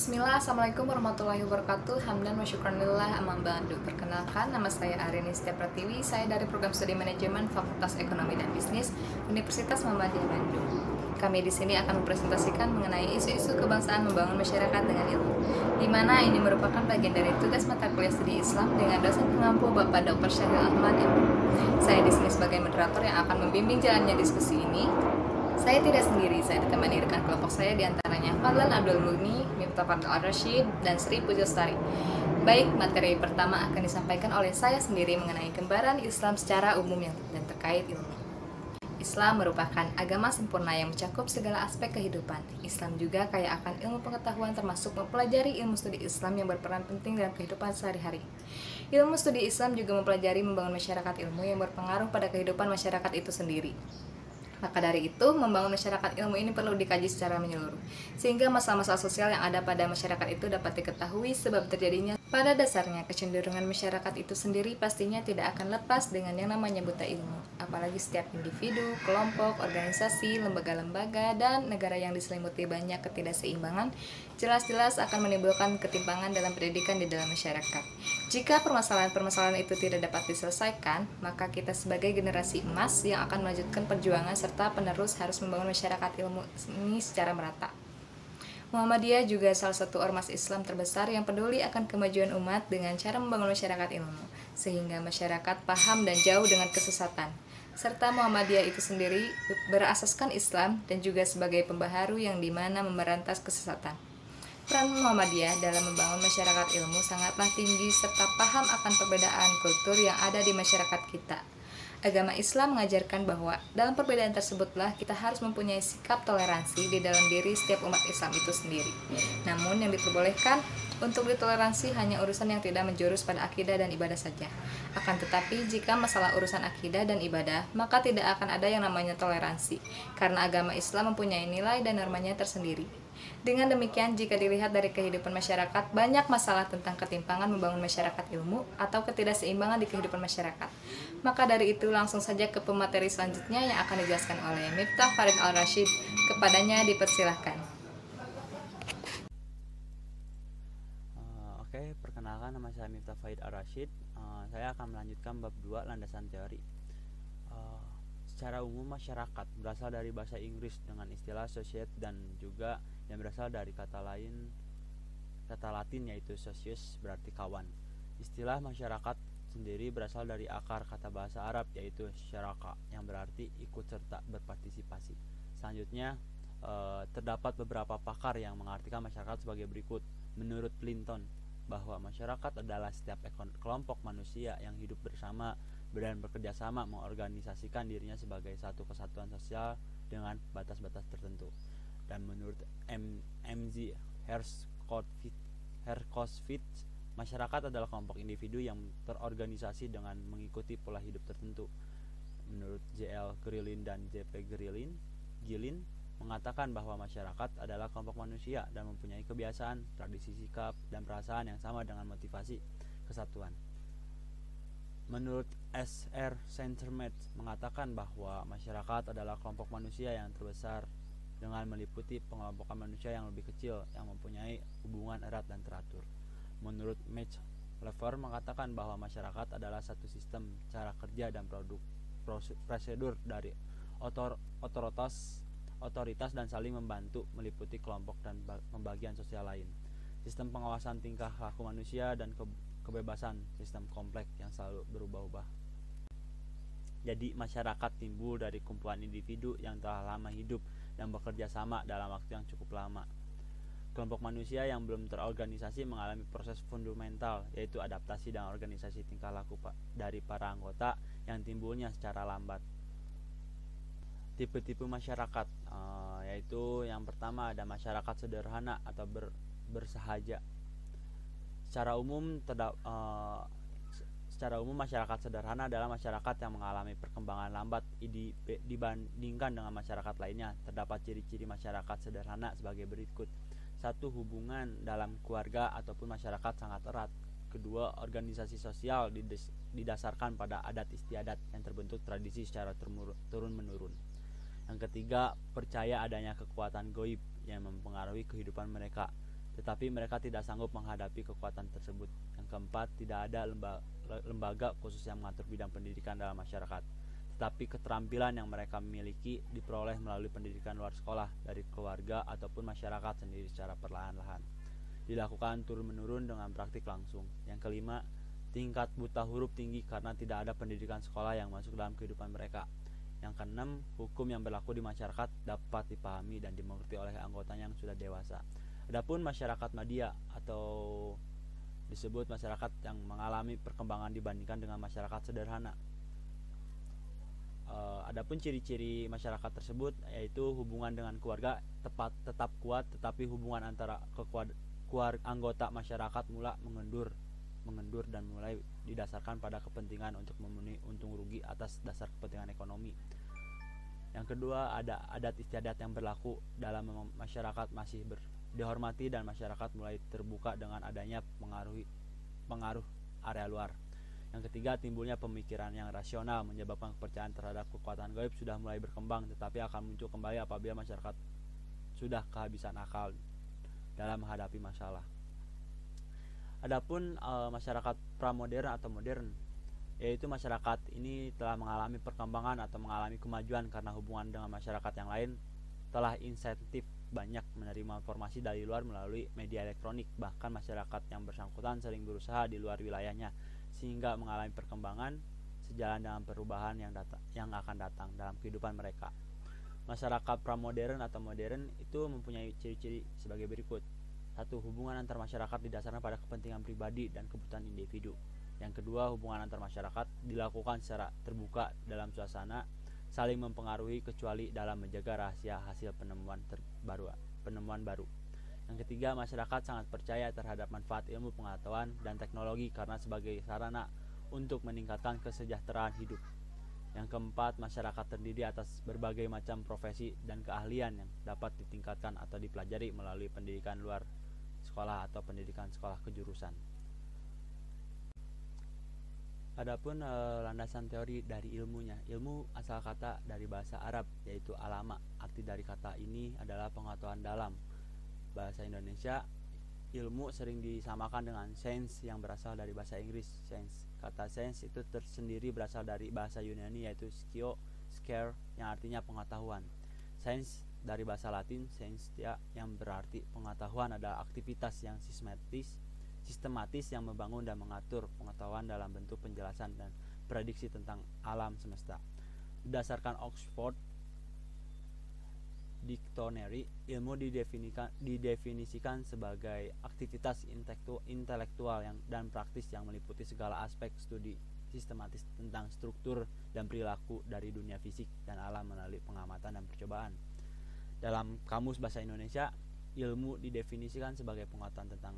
Bismillah, Assalamualaikum warahmatullahi wabarakatuh. Hamdan wa syukranillah, amma ba'du. Perkenalkan, nama saya Arini Setia Pratiwi. Saya dari Program Studi Manajemen Fakultas Ekonomi dan Bisnis Universitas Muhammadiyah Bandung. Kami di sini akan mempresentasikan mengenai isu-isu kebangsaan membangun masyarakat dengan ilmu, di mana ini merupakan bagian dari tugas mata kuliah studi Islam dengan dosen pengampu Bapak Dr. Syahril Ahmad MA. Saya di sini sebagai moderator yang akan membimbing jalannya diskusi ini. Saya tidak sendiri, saya ditemani rekan kelompok saya diantaranya Fadlan Abdul Mugni, Miftah Fadl Al-Rashid, dan Sri Pujastari. Baik, materi pertama akan disampaikan oleh saya sendiri mengenai gambaran Islam secara umum dan terkait ilmu. Islam merupakan agama sempurna yang mencakup segala aspek kehidupan. Islam juga kaya akan ilmu pengetahuan termasuk mempelajari ilmu studi Islam yang berperan penting dalam kehidupan sehari-hari. Ilmu studi Islam juga mempelajari membangun masyarakat ilmu yang berpengaruh pada kehidupan masyarakat itu sendiri. Maka dari itu, membangun masyarakat ilmu ini perlu dikaji secara menyeluruh, sehingga masalah-masalah sosial yang ada pada masyarakat itu dapat diketahui sebab terjadinya. Pada dasarnya, kecenderungan masyarakat itu sendiri pastinya tidak akan lepas dengan yang namanya buta ilmu. Apalagi setiap individu, kelompok, organisasi, lembaga-lembaga, dan negara yang diselimuti banyak ketidakseimbangan, jelas-jelas akan menimbulkan ketimpangan dalam pendidikan di dalam masyarakat. Jika permasalahan-permasalahan itu tidak dapat diselesaikan, maka kita sebagai generasi emas yang akan melanjutkan perjuangan serta penerus harus membangun masyarakat ilmu ini secara merata. Muhammadiyah juga salah satu ormas Islam terbesar yang peduli akan kemajuan umat dengan cara membangun masyarakat ilmu, sehingga masyarakat paham dan jauh dengan kesesatan. Serta Muhammadiyah itu sendiri berasaskan Islam dan juga sebagai pembaharu yang dimana memberantas kesesatan. Peran Muhammadiyah dalam membangun masyarakat ilmu sangatlah tinggi serta paham akan perbedaan kultur yang ada di masyarakat kita. Agama Islam mengajarkan bahwa dalam perbedaan tersebutlah kita harus mempunyai sikap toleransi di dalam diri setiap umat Islam itu sendiri. Namun yang diperbolehkan untuk ditoleransi hanya urusan yang tidak menjurus pada akidah dan ibadah saja. Akan tetapi jika masalah urusan akidah dan ibadah, maka tidak akan ada yang namanya toleransi, karena agama Islam mempunyai nilai dan normanya tersendiri. Dengan demikian, jika dilihat dari kehidupan masyarakat, banyak masalah tentang ketimpangan membangun masyarakat ilmu atau ketidakseimbangan di kehidupan masyarakat. Maka dari itu, langsung saja ke pemateri selanjutnya yang akan dijelaskan oleh Miftah Farid Al-Rashid. Kepadanya dipersilahkan. Perkenalkan, nama saya Miftah Farid Al-Rashid. Saya akan melanjutkan bab 2 landasan teori. Secara umum, masyarakat berasal dari bahasa Inggris dengan istilah society dan juga yang berasal dari kata Latin yaitu socius, berarti kawan. Istilah masyarakat sendiri berasal dari akar kata bahasa Arab yaitu syaraka yang berarti ikut serta berpartisipasi. Selanjutnya terdapat beberapa pakar yang mengartikan masyarakat sebagai berikut. Menurut Clinton, bahwa masyarakat adalah setiap kelompok manusia yang hidup bersama dan bekerja sama mengorganisasikan dirinya sebagai satu kesatuan sosial dengan batas-batas tertentu. Dan menurut M.Z. Hershkovits, masyarakat adalah kelompok individu yang terorganisasi dengan mengikuti pola hidup tertentu. Menurut J.L. Grillin dan J.P. Gillin mengatakan bahwa masyarakat adalah kelompok manusia dan mempunyai kebiasaan, tradisi, sikap, dan perasaan yang sama dengan motivasi kesatuan. Menurut S.R. Centermatt mengatakan bahwa masyarakat adalah kelompok manusia yang terbesar dengan meliputi pengelompokan manusia yang lebih kecil yang mempunyai hubungan erat dan teratur. Menurut Max Weber mengatakan bahwa masyarakat adalah satu sistem cara kerja dan prosedur dari otoritas dan saling membantu meliputi kelompok dan pembagian sosial lain. Sistem pengawasan tingkah laku manusia dan kebebasan, sistem kompleks yang selalu berubah-ubah. Jadi masyarakat timbul dari kumpulan individu yang telah lama hidup dan bekerja sama dalam waktu yang cukup lama. Kelompok manusia yang belum terorganisasi mengalami proses fundamental, yaitu adaptasi dan organisasi tingkah laku dari para anggota yang timbulnya secara lambat. Tipe-tipe masyarakat, yaitu yang pertama ada masyarakat sederhana atau bersahaja. Secara umum masyarakat sederhana adalah masyarakat yang mengalami perkembangan lambat dibandingkan dengan masyarakat lainnya. Terdapat ciri-ciri masyarakat sederhana sebagai berikut. 1. Hubungan dalam keluarga ataupun masyarakat sangat erat. 2. Organisasi sosial didasarkan pada adat istiadat yang terbentuk tradisi secara turun-menurun. Yang ketiga, percaya adanya kekuatan gaib yang mempengaruhi kehidupan mereka. tetapi mereka tidak sanggup menghadapi kekuatan tersebut. Yang keempat, tidak ada lembaga khusus yang mengatur bidang pendidikan dalam masyarakat, tetapi keterampilan yang mereka miliki diperoleh melalui pendidikan luar sekolah dari keluarga ataupun masyarakat sendiri secara perlahan-lahan. Dilakukan turun-menurun dengan praktik langsung. Yang kelima, tingkat buta huruf tinggi karena tidak ada pendidikan sekolah yang masuk dalam kehidupan mereka. Yang keenam, hukum yang berlaku di masyarakat dapat dipahami dan dimengerti oleh anggotanya yang sudah dewasa. Adapun masyarakat madya atau disebut masyarakat yang mengalami perkembangan dibandingkan dengan masyarakat sederhana. Adapun ciri-ciri masyarakat tersebut yaitu hubungan dengan keluarga tetap kuat, tetapi hubungan antara anggota masyarakat mulai mengendur dan mulai didasarkan pada kepentingan untuk memenuhi untung rugi atas dasar kepentingan ekonomi. Yang kedua, ada adat istiadat yang berlaku dalam masyarakat masih dihormati dan masyarakat mulai terbuka dengan adanya pengaruh area luar. Yang ketiga, timbulnya pemikiran yang rasional menyebabkan kepercayaan terhadap kekuatan gaib sudah mulai berkembang, tetapi akan muncul kembali apabila masyarakat sudah kehabisan akal dalam menghadapi masalah. Adapun masyarakat pramodern atau modern, yaitu masyarakat ini telah mengalami perkembangan atau mengalami kemajuan karena hubungan dengan masyarakat yang lain telah insentif banyak menerima informasi dari luar melalui media elektronik. Bahkan masyarakat yang bersangkutan sering berusaha di luar wilayahnya, sehingga mengalami perkembangan sejalan dengan perubahan yang akan datang dalam kehidupan mereka. Masyarakat pramodern atau modern itu mempunyai ciri-ciri sebagai berikut. 1. Hubungan antar masyarakat didasarkan pada kepentingan pribadi dan kebutuhan individu. Yang kedua, hubungan antar masyarakat dilakukan secara terbuka dalam suasana saling mempengaruhi kecuali dalam menjaga rahasia hasil penemuan baru. Yang ketiga, masyarakat sangat percaya terhadap manfaat ilmu pengetahuan dan teknologi karena sebagai sarana untuk meningkatkan kesejahteraan hidup. Yang keempat, masyarakat terdiri atas berbagai macam profesi dan keahlian yang dapat ditingkatkan atau dipelajari melalui pendidikan luar sekolah atau pendidikan sekolah kejurusan. Adapun landasan teori dari ilmunya. Ilmu asal kata dari bahasa Arab yaitu alama. Arti dari kata ini adalah pengetahuan dalam. Bahasa Indonesia, ilmu sering disamakan dengan sains yang berasal dari bahasa Inggris. Kata sains itu tersendiri berasal dari bahasa Yunani yaitu scare yang artinya pengetahuan. Sains dari bahasa Latin scientia yang berarti pengetahuan adalah aktivitas yang sistematis yang membangun dan mengatur pengetahuan dalam bentuk penjelasan dan prediksi tentang alam semesta. Berdasarkan Oxford Dictionary, ilmu didefinisikan sebagai aktivitas intelektual dan praktis yang meliputi segala aspek studi sistematis tentang struktur dan perilaku dari dunia fisik dan alam melalui pengamatan dan percobaan. Dalam Kamus Bahasa Indonesia, ilmu didefinisikan sebagai pengetahuan tentang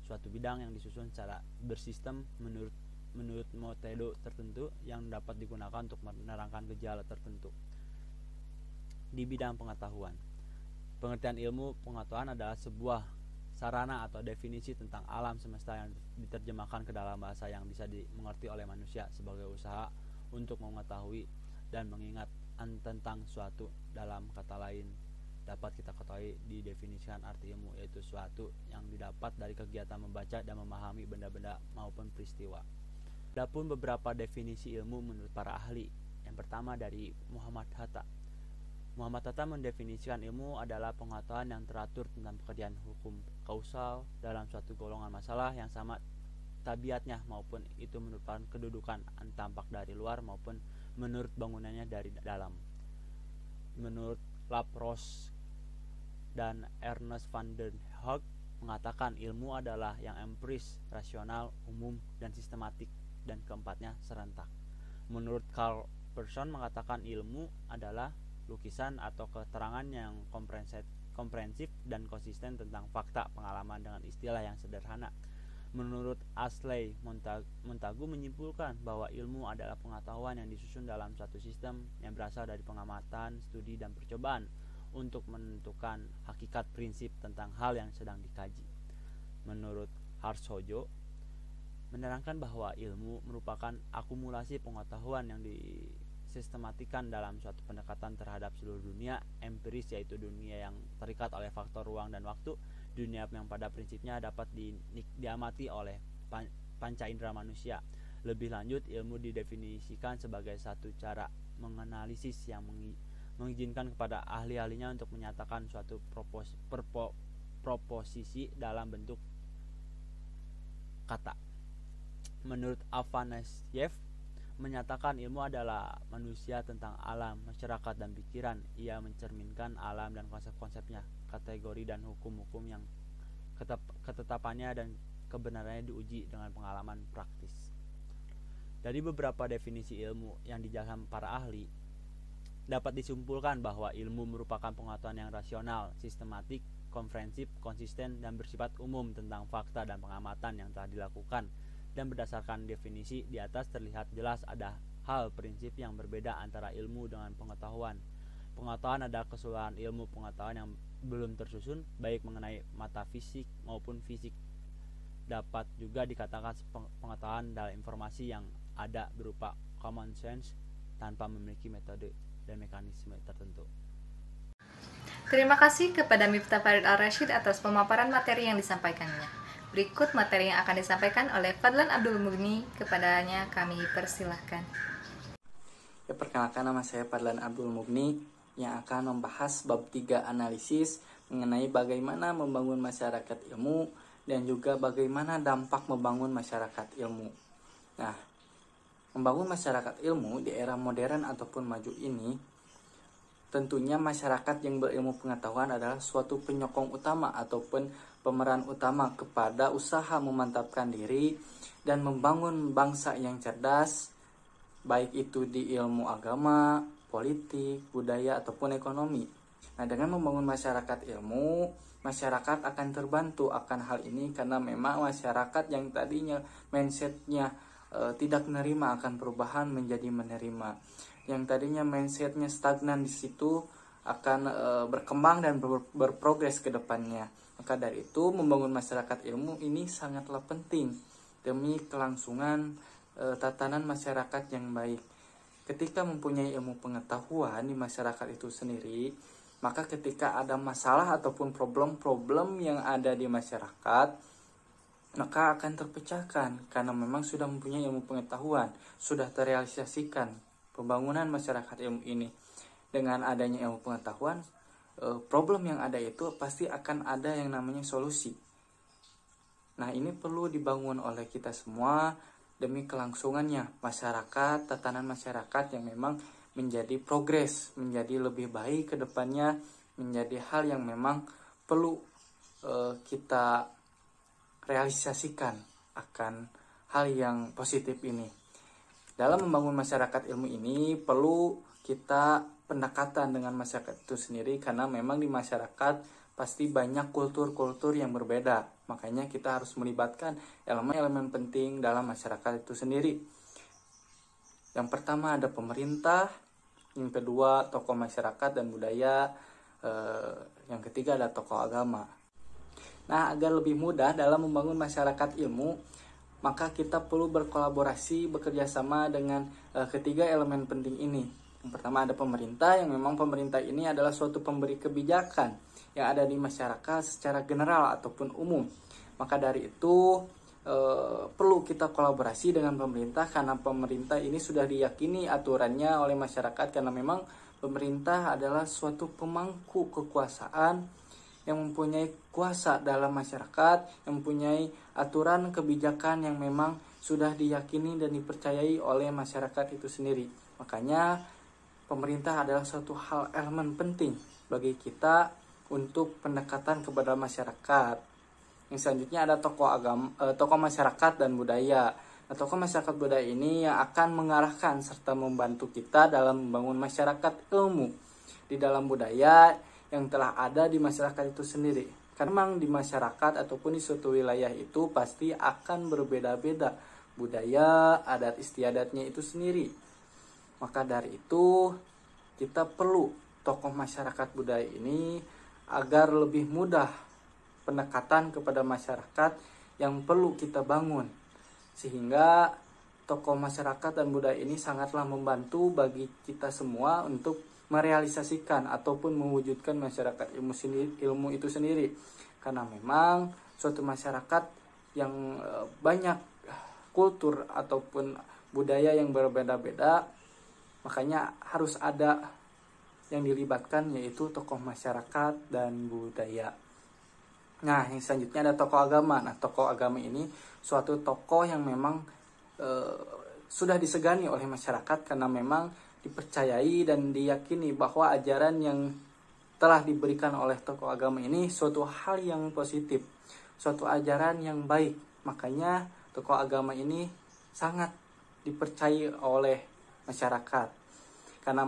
suatu bidang yang disusun secara bersistem menurut metode tertentu yang dapat digunakan untuk menerangkan gejala tertentu. Di bidang pengetahuan, pengertian ilmu pengetahuan adalah sebuah sarana atau definisi tentang alam semesta yang diterjemahkan ke dalam bahasa yang bisa dimengerti oleh manusia sebagai usaha untuk mengetahui dan mengingat tentang suatu. Dalam kata lain, dapat kita ketahui didefinisikan arti ilmu yaitu suatu yang didapat dari kegiatan membaca dan memahami benda-benda maupun peristiwa. Adapun beberapa definisi ilmu menurut para ahli. Yang pertama dari Muhammad Hatta. Muhammad Hatta mendefinisikan ilmu adalah pengetahuan yang teratur tentang pekerjaan hukum kausal dalam suatu golongan masalah yang sama tabiatnya maupun itu merupakan kedudukan tampak dari luar maupun menurut bangunannya dari dalam. Menurut Laplace dan Ernest van der Haag mengatakan ilmu adalah yang empiris, rasional, umum, dan sistematik, dan keempatnya serentak. Menurut Karl Persson mengatakan ilmu adalah lukisan atau keterangan yang komprehensif dan konsisten tentang fakta pengalaman dengan istilah yang sederhana. Menurut Ashley Montagu menyimpulkan bahwa ilmu adalah pengetahuan yang disusun dalam satu sistem yang berasal dari pengamatan, studi, dan percobaan untuk menentukan hakikat prinsip tentang hal yang sedang dikaji. Menurut Harshojo menerangkan bahwa ilmu merupakan akumulasi pengetahuan yang disistematikan dalam suatu pendekatan terhadap seluruh dunia empiris, yaitu dunia yang terikat oleh faktor ruang dan waktu, dunia yang pada prinsipnya dapat diamati oleh panca indera manusia. Lebih lanjut, ilmu didefinisikan sebagai satu cara menganalisis yang mengizinkan kepada ahli-ahlinya untuk menyatakan suatu proposisi dalam bentuk kata. Menurut Afanasyev, menyatakan ilmu adalah manusia tentang alam, masyarakat, dan pikiran. Ia mencerminkan alam dan konsep-konsepnya, kategori dan hukum-hukum yang ketetapannya dan kebenarannya diuji dengan pengalaman praktis. Dari beberapa definisi ilmu yang dijelaskan para ahli, dapat disimpulkan bahwa ilmu merupakan pengetahuan yang rasional, sistematik, komprehensif, konsisten, dan bersifat umum tentang fakta dan pengamatan yang telah dilakukan. Dan berdasarkan definisi di atas terlihat jelas ada hal prinsip yang berbeda antara ilmu dengan pengetahuan. Pengetahuan adalah keseluruhan ilmu pengetahuan yang belum tersusun, baik mengenai metafisik maupun fisik. Dapat juga dikatakan pengetahuan adalah informasi yang ada berupa common sense tanpa memiliki metode dan mekanisme tertentu. Terima kasih kepada Miftah Farid Al-Rashid atas pemaparan materi yang disampaikannya. Berikut materi yang akan disampaikan oleh Fadlan Abdul Mughni. Kepadanya kami persilahkan. Ya, perkenalkan, nama saya Fadlan Abdul Mughni yang akan membahas bab 3 analisis mengenai bagaimana membangun masyarakat ilmu dan juga bagaimana dampak membangun masyarakat ilmu. Nah, membangun masyarakat ilmu di era modern ataupun maju ini, tentunya masyarakat yang berilmu pengetahuan adalah suatu penyokong utama ataupun pemeran utama kepada usaha memantapkan diri dan membangun bangsa yang cerdas, baik itu di ilmu agama, politik, budaya, ataupun ekonomi. Nah, dengan membangun masyarakat ilmu, masyarakat akan terbantu akan hal ini karena memang masyarakat yang tadinya mindsetnya tidak menerima akan perubahan menjadi menerima. Yang tadinya mindsetnya stagnan di situ akan berkembang dan berprogres ke depannya. Maka dari itu membangun masyarakat ilmu ini sangatlah penting demi kelangsungan tatanan masyarakat yang baik. Ketika mempunyai ilmu pengetahuan di masyarakat itu sendiri, maka ketika ada masalah ataupun problem-problem yang ada di masyarakat, maka akan terpecahkan karena memang sudah mempunyai ilmu pengetahuan, sudah terrealisasikan pembangunan masyarakat ilmu ini. Dengan adanya ilmu pengetahuan, problem yang ada itu pasti akan ada yang namanya solusi. Nah, ini perlu dibangun oleh kita semua demi kelangsungannya masyarakat, tatanan masyarakat yang memang menjadi progres, menjadi lebih baik ke depannya, menjadi hal yang memang perlu kita realisasikan akan hal yang positif ini. Dalam membangun masyarakat ilmu ini perlu kita pendekatan dengan masyarakat itu sendiri karena memang di masyarakat pasti banyak kultur-kultur yang berbeda. Makanya kita harus melibatkan elemen-elemen penting dalam masyarakat itu sendiri. Yang pertama ada pemerintah, yang kedua tokoh masyarakat dan budaya, yang ketiga ada tokoh agama. Nah, agar lebih mudah dalam membangun masyarakat ilmu, maka kita perlu berkolaborasi, bekerja sama dengan ketiga elemen penting ini. Yang pertama ada pemerintah, yang memang pemerintah ini adalah suatu pemberi kebijakan yang ada di masyarakat secara general ataupun umum. Maka dari itu perlu kita kolaborasi dengan pemerintah karena pemerintah ini sudah diyakini aturannya oleh masyarakat karena memang pemerintah adalah suatu pemangku kekuasaan yang mempunyai kuasa dalam masyarakat, yang mempunyai aturan kebijakan yang memang sudah diyakini dan dipercayai oleh masyarakat itu sendiri. Makanya pemerintah adalah suatu hal elemen penting bagi kita untuk pendekatan kepada masyarakat. Yang selanjutnya ada tokoh agama, tokoh masyarakat dan budaya. Nah, tokoh masyarakat budaya ini yang akan mengarahkan serta membantu kita dalam membangun masyarakat ilmu di dalam budaya yang telah ada di masyarakat itu sendiri. Karena memang di masyarakat ataupun di suatu wilayah itu pasti akan berbeda-beda budaya, adat istiadatnya itu sendiri. Maka dari itu kita perlu tokoh masyarakat budaya ini agar lebih mudah pendekatan kepada masyarakat yang perlu kita bangun. Sehingga tokoh masyarakat dan budaya ini sangatlah membantu bagi kita semua untuk merealisasikan ataupun mewujudkan masyarakat ilmu itu sendiri. karena memang suatu masyarakat yang banyak kultur ataupun budaya yang berbeda-beda, makanya harus ada yang dilibatkan, yaitu tokoh masyarakat dan budaya. Nah, yang selanjutnya ada tokoh agama. Nah, tokoh agama ini suatu tokoh yang memang sudah disegani oleh masyarakat karena memang dipercayai dan diyakini bahwa ajaran yang telah diberikan oleh tokoh agama ini suatu hal yang positif, suatu ajaran yang baik. Makanya tokoh agama ini sangat dipercayai oleh masyarakat karena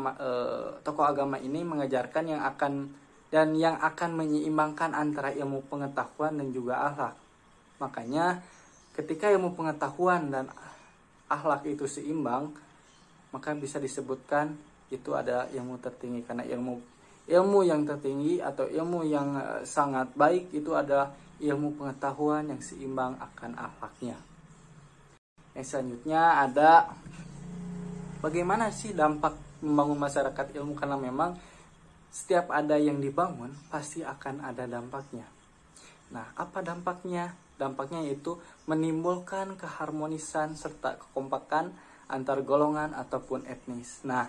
tokoh agama ini mengajarkan yang akan menyeimbangkan antara ilmu pengetahuan dan juga akhlak. Makanya ketika ilmu pengetahuan dan akhlak itu seimbang, maka bisa disebutkan itu ada ilmu tertinggi, karena ilmu yang tertinggi atau ilmu yang sangat baik itu adalah ilmu pengetahuan yang seimbang akan akhlaknya. Yang selanjutnya ada bagaimana sih dampak membangun masyarakat ilmu, karena memang setiap ada yang dibangun pasti akan ada dampaknya. Nah, apa dampaknya? Dampaknya yaitu menimbulkan keharmonisan serta kekompakan antar golongan ataupun etnis. Nah,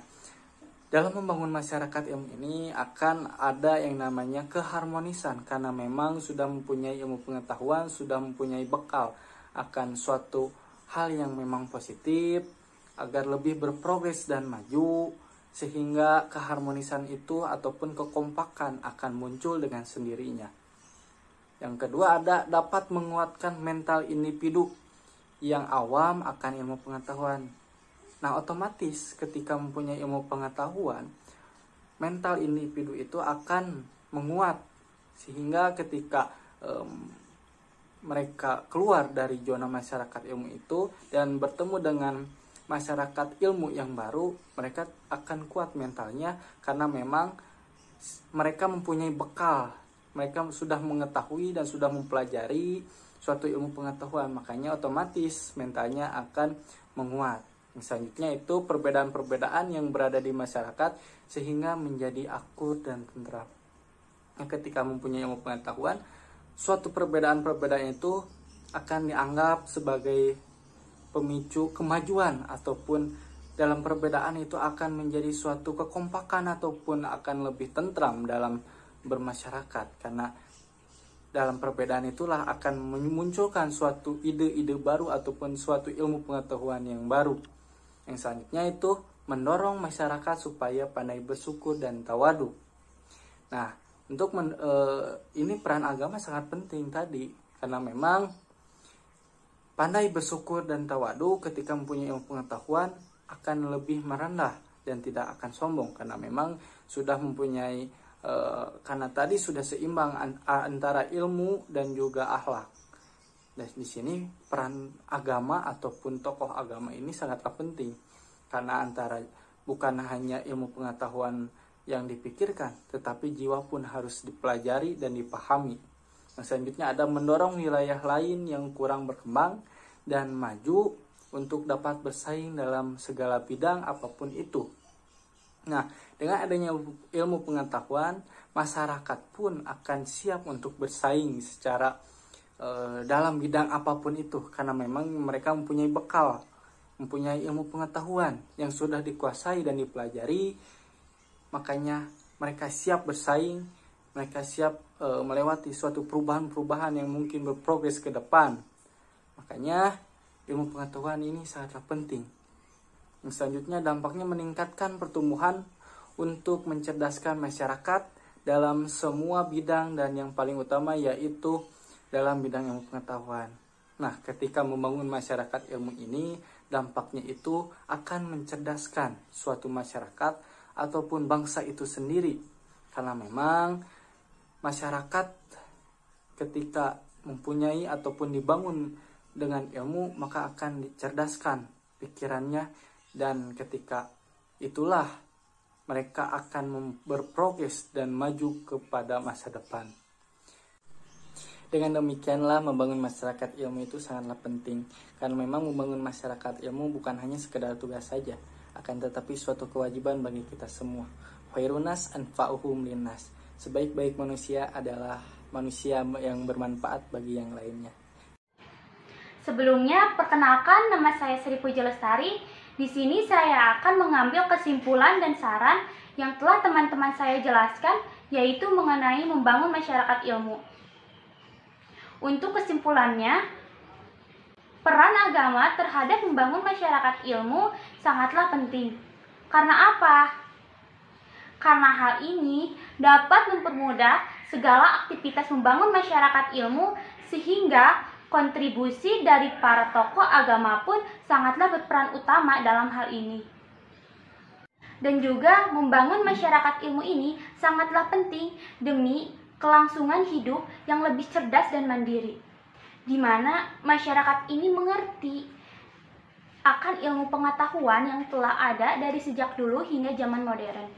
dalam membangun masyarakat ilmu ini akan ada yang namanya keharmonisan karena memang sudah mempunyai ilmu pengetahuan, sudah mempunyai bekal akan suatu hal yang memang positif agar lebih berprogres dan maju, sehingga keharmonisan itu ataupun kekompakan akan muncul dengan sendirinya. Yang kedua ada dapat menguatkan mental individu yang awam akan ilmu pengetahuan. Nah, otomatis ketika mempunyai ilmu pengetahuan, mental individu itu akan menguat sehingga ketika mereka keluar dari zona masyarakat ilmu itu dan bertemu dengan masyarakat ilmu yang baru, mereka akan kuat mentalnya karena memang mereka mempunyai bekal. Mereka sudah mengetahui dan sudah mempelajari suatu ilmu pengetahuan, makanya otomatis mentalnya akan menguat. Selanjutnya itu perbedaan-perbedaan yang berada di masyarakat sehingga menjadi akur dan tentram. Ketika mempunyai ilmu pengetahuan, suatu perbedaan-perbedaan itu akan dianggap sebagai pemicu kemajuan, ataupun dalam perbedaan itu akan menjadi suatu kekompakan ataupun akan lebih tentram dalam bermasyarakat, karena dalam perbedaan itulah akan memunculkan suatu ide-ide baru ataupun suatu ilmu pengetahuan yang baru. Yang selanjutnya itu mendorong masyarakat supaya pandai bersyukur dan tawadu. Nah, untuk ini peran agama sangat penting tadi, karena memang pandai bersyukur dan tawadu ketika mempunyai ilmu pengetahuan akan lebih merendah dan tidak akan sombong, karena memang sudah mempunyai karena tadi sudah seimbang antara ilmu dan juga akhlak. Dan di sini peran agama ataupun tokoh agama ini sangatlah penting, karena antara bukan hanya ilmu pengetahuan yang dipikirkan, tetapi jiwa pun harus dipelajari dan dipahami. Nah, selanjutnya ada mendorong wilayah lain yang kurang berkembang dan maju untuk dapat bersaing dalam segala bidang apapun itu. Nah, dengan adanya ilmu pengetahuan, masyarakat pun akan siap untuk bersaing secara dalam bidang apapun itu, karena memang mereka mempunyai bekal, mempunyai ilmu pengetahuan yang sudah dikuasai dan dipelajari. Makanya mereka siap bersaing, mereka siap melewati suatu perubahan-perubahan yang mungkin berprogres ke depan. Makanya ilmu pengetahuan ini sangatlah penting. Yang selanjutnya dampaknya meningkatkan pertumbuhan untuk mencerdaskan masyarakat dalam semua bidang, dan yang paling utama yaitu dalam bidang ilmu pengetahuan. Nah, ketika membangun masyarakat ilmu ini, dampaknya itu akan mencerdaskan suatu masyarakat ataupun bangsa itu sendiri. Karena memang masyarakat ketika mempunyai ataupun dibangun dengan ilmu, maka akan dicerdaskan pikirannya, dan ketika itulah mereka akan berprogres dan maju kepada masa depan. Dengan demikianlah membangun masyarakat ilmu itu sangatlah penting, karena memang membangun masyarakat ilmu bukan hanya sekedar tugas saja, akan tetapi suatu kewajiban bagi kita semua. Khairunas anfa'uhum linnas. Sebaik-baik manusia adalah manusia yang bermanfaat bagi yang lainnya. Sebelumnya, perkenalkan, nama saya Sri Puji Lestari. Di sini saya akan mengambil kesimpulan dan saran yang telah teman-teman saya jelaskan, yaitu mengenai membangun masyarakat ilmu. Untuk kesimpulannya, peran agama terhadap membangun masyarakat ilmu sangatlah penting. Karena apa? Karena hal ini dapat mempermudah segala aktivitas membangun masyarakat ilmu, sehingga kontribusi dari para tokoh agama pun sangatlah berperan utama dalam hal ini. Dan juga membangun masyarakat ilmu ini sangatlah penting demi kelangsungan hidup yang lebih cerdas dan mandiri, di mana masyarakat ini mengerti akan ilmu pengetahuan yang telah ada dari sejak dulu hingga zaman modern.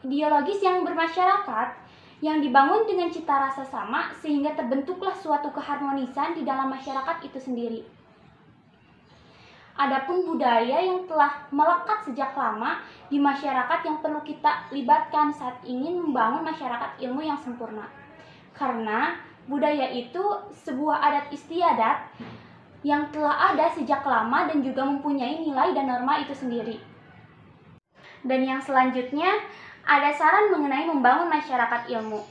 Ideologis yang bermasyarakat yang dibangun dengan cita rasa sama sehingga terbentuklah suatu keharmonisan di dalam masyarakat itu sendiri. Adapun budaya yang telah melekat sejak lama di masyarakat yang perlu kita libatkan saat ingin membangun masyarakat ilmu yang sempurna. Karena budaya itu sebuah adat istiadat yang telah ada sejak lama dan juga mempunyai nilai dan norma itu sendiri. Dan yang selanjutnya, ada saran mengenai membangun masyarakat ilmu,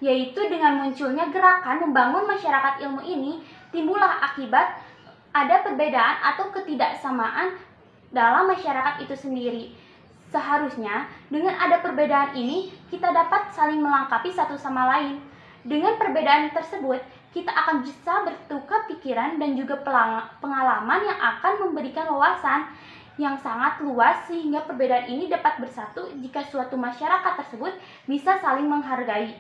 yaitu dengan munculnya gerakan membangun masyarakat ilmu ini, timbullah akibat ada perbedaan atau ketidaksamaan dalam masyarakat itu sendiri. Seharusnya dengan ada perbedaan ini, kita dapat saling melengkapi satu sama lain. Dengan perbedaan tersebut, kita akan bisa bertukar pikiran dan juga pengalaman yang akan memberikan wawasan yang sangat luas, sehingga perbedaan ini dapat bersatu jika suatu masyarakat tersebut bisa saling menghargai.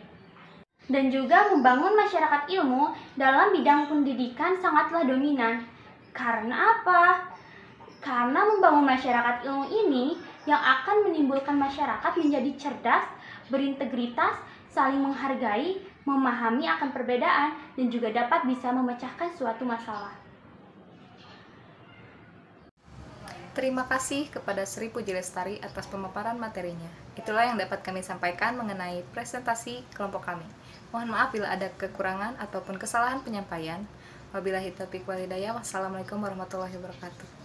Dan juga membangun masyarakat ilmu dalam bidang pendidikan sangatlah dominan. Karena apa? Karena membangun masyarakat ilmu ini yang akan menimbulkan masyarakat menjadi cerdas, berintegritas, saling menghargai, memahami akan perbedaan, dan juga dapat bisa memecahkan suatu masalah. Terima kasih kepada Sri Puji Lestari atas pemaparan materinya. Itulah yang dapat kami sampaikan mengenai presentasi kelompok kami. Mohon maaf bila ada kekurangan ataupun kesalahan penyampaian. Wabillahi taufiq wal hidayah. Wassalamualaikum warahmatullahi wabarakatuh.